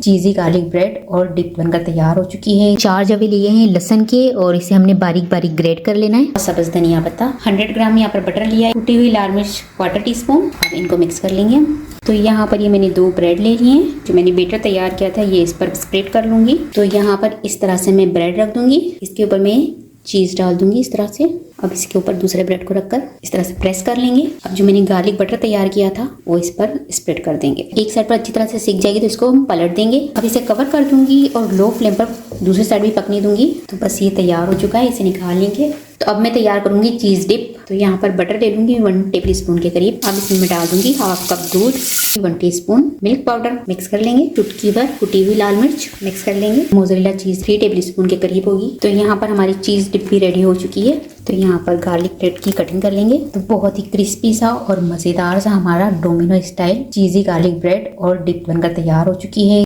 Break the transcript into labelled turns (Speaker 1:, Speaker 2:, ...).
Speaker 1: चीज़ी garlic bread और dip बनकर तैयार हो चुकी है। 4 जवे लिए हैं लहसुन के और इसे हमने बारीक बारीक ग्रेट कर लेना है। सब्ज धनिया पत्ता, 100 ग्राम यहाँ पर बटर लिया है, टूटी हुई लाल मिर्च 1/4 टीस्पून। अब इनको मिक्स कर लेंगे। तो यहाँ पर ये मैंने 2 ब्रेड ले लिए हैं। जो मैंने बेटर तैयार किया था ये इस पर स्प्रेड कर लूंगी। तो यहाँ पर इस तरह से मैं ब्रेड रख दूंगी, इसके ऊपर मैं चीज़ डाल दूंगी इस तरह से। अब इसके ऊपर दूसरे ब्रेड को रखकर इस तरह से प्रेस कर लेंगे। अब जो मैंने गार्लिक बटर तैयार किया था वो इस पर स्प्रेड कर देंगे। एक साइड पर अच्छी तरह से सिक जाएगी तो इसको हम पलट देंगे। अब इसे कवर कर दूंगी और लो फ्लेम पर दूसरी साइड भी पकने दूंगी। तो बस ये तैयार हो चुका है, इसे निकाल लेंगे। तो अब मैं तैयार करूंगी चीज़ डिप। तो यहाँ पर बटर ले लूंगी 1 टेबल स्पून के करीब। अब इसमें मैं डाल दूंगी 1/2 कप दूध, 1 टीस्पून मिल्क पाउडर, मिक्स कर लेंगे। चुटकी भर कुटी हुई लाल मिर्च मिक्स कर लेंगे। मोज़रेला चीज़ 3 टेबल स्पून के करीब होगी। तो यहाँ पर हमारी चीज़ डिप भी रेडी हो चुकी है। तो यहाँ पर गार्लिक ब्रेड की कटिंग कर लेंगे। तो बहुत ही क्रिस्पी सा और मज़ेदार सा हमारा डोमिनो स्टाइल चीज़ी गार्लिक ब्रेड और डिप बनकर तैयार हो चुकी है।